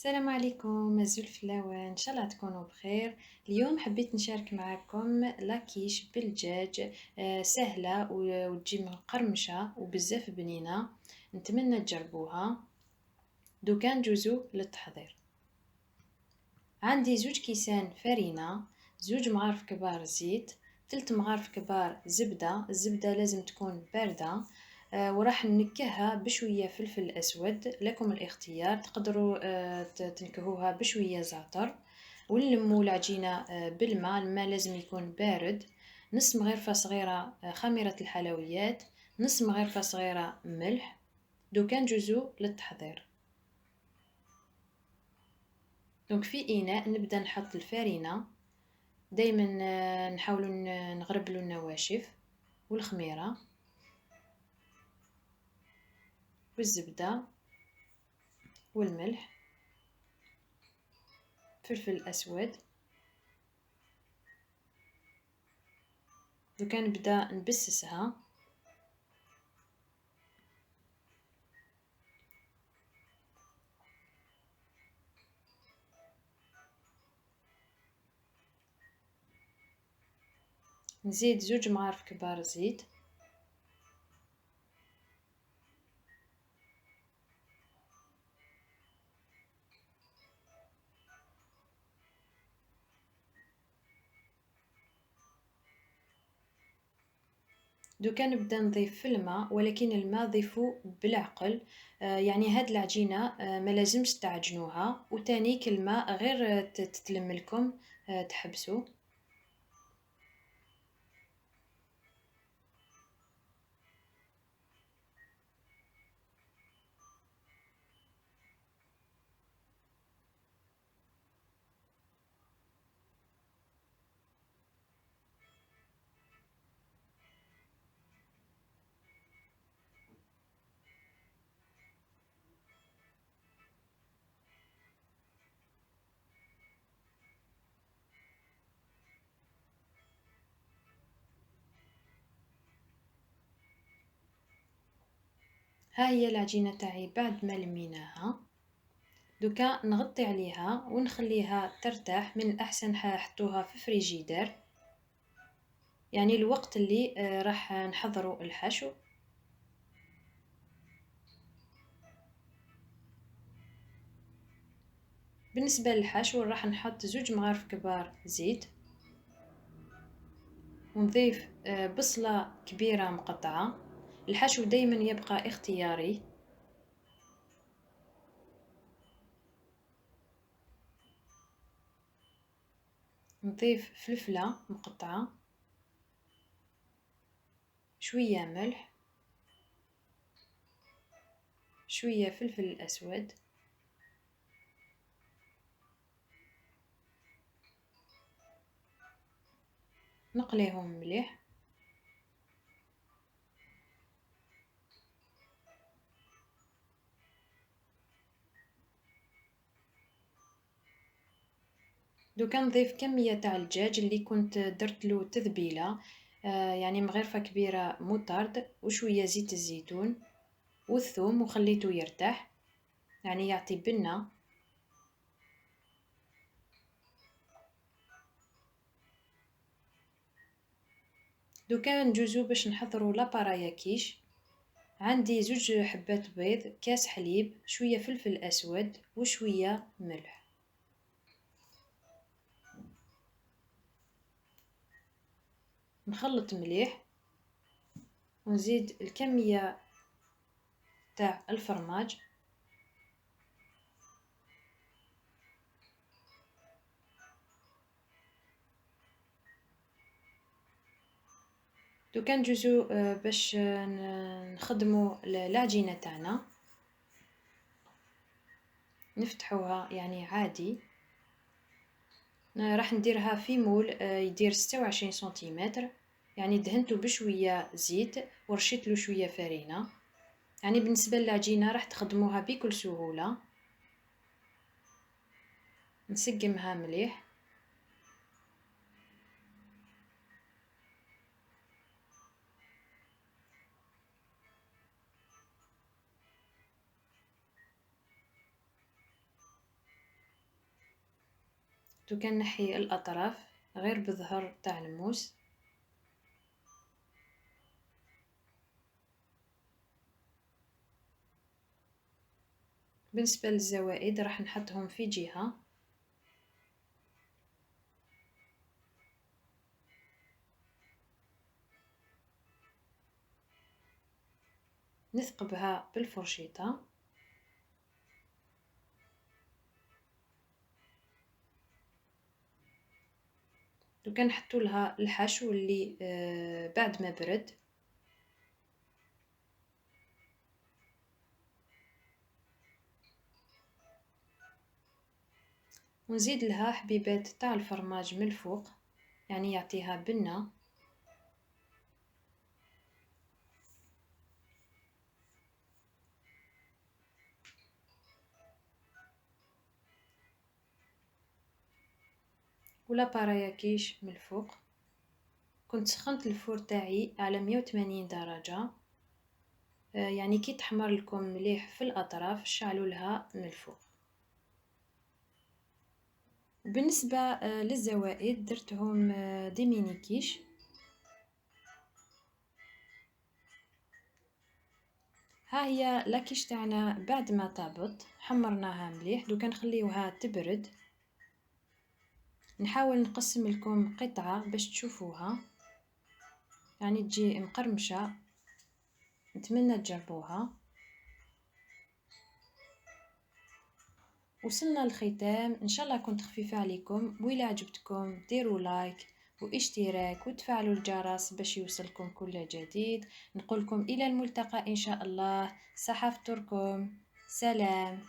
السلام عليكم أزول فلاوة، إن شاء الله تكونوا بخير. اليوم حبيت نشارك معكم لاكيش بالدجاج. سهلة وتجي مقرمشة وبزاف بنينة. نتمنى تجربوها. دوكا ندوزو للتحضير. عندي 2 كيسان فرينة، 2 مغارف كبار زيت، 3 مغارف كبار زبدة. الزبدة لازم تكون باردة. وراح نكهها بشوية فلفل أسود، لكم الاختيار، تقدروا تنكهوها بشوية زعتر. ونلمو العجينة بالماء. الماء لازم يكون بارد. نص مغرفة صغيرة خميرة الحلويات، نص مغرفة صغيرة ملح. دوكا ندوزو للتحضير. دونك في إناء نبدأ نحط الفرينة. دايما نحاولوا نغربلو النواشف والخميرة والزبدة والملح، فلفل أسود. دوكا نبدأ نبسسها. نزيد 2 مغارف كبار زيت. دوكا نبدأ نضيف في الماء، ولكن الماء ضيفو بالعقل. يعني هاد العجينة ما لازمش تعجنوها، وتانيك الماء غير تتلم لكم تحبسو. ها هي العجينة تاعي بعد ما لميناها. دوكا نغطي عليها ونخليها ترتاح. من الأحسن حطوها في فريجيدر، يعني الوقت اللي راح نحضروا الحشو. بالنسبة للحشو راح نحط 2 مغارف كبار زيت، ونضيف بصلة كبيرة مقطعة. الحشو دايما يبقى اختياري. نضيف فلفلة مقطعة، شوية ملح، شوية فلفل أسود، نقليهم مليح. دوكا نضيف كمية تاع الدجاج اللي كنت درت له تذبيلة. يعني مغرفة كبيرة موطارد وشوية زيت الزيتون والثوم، وخليته يرتاح يعني يعطي بنة. دوكا ندوزو باش نحضروا لابارايا كيش. عندي 2 حبات بيض، كاس حليب، شوية فلفل أسود وشوية ملح. نخلط مليح ونزيد الكمية تاع الفرماج. دوكا ندوزو باش نخدمو العجينة تاعنا. نفتحوها يعني عادي. راح نديرها في مول يدير 26 سنتيمتر. يعني دهنته بشوية زيت ورشيتلو شوية فرينة. يعني بالنسبة للعجينة راح تخدموها بكل سهولة. نسقمها مليح. دوكا نحي الأطراف غير بالظهر تاع الموس. بالنسبة للزوائد راح نحطهم في جهة. نثقبها بالفرشيطة. دوكا نحطو لها الحشو اللي بعد ما برد. ونزيد لها حبيبات تاع الفرماج من الفوق، يعني يعطيها بنة. ولا باراياكيش من الفوق. كنت سخنت الفور تاعي على 180 درجة، يعني كي تحمر لكم مليح في الأطراف شعلوا لها من الفوق. بالنسبة للزوائد درتهم دي ميني كيش. ها هي لاكيش تاعنا بعد ما طابت حمرناها مليح. دوكا نخليوها تبرد. نحاول نقسم لكم قطعة باش تشوفوها، يعني تجي مقرمشة. نتمنى تجربوها. وصلنا للختام، ان شاء الله كنت خفيفة عليكم، وإلا عجبتكم ديروا لايك واشتراك وتفعلوا الجرس باش يوصلكم كل جديد. نقولكم الى الملتقى ان شاء الله. صحفتركم. سلام.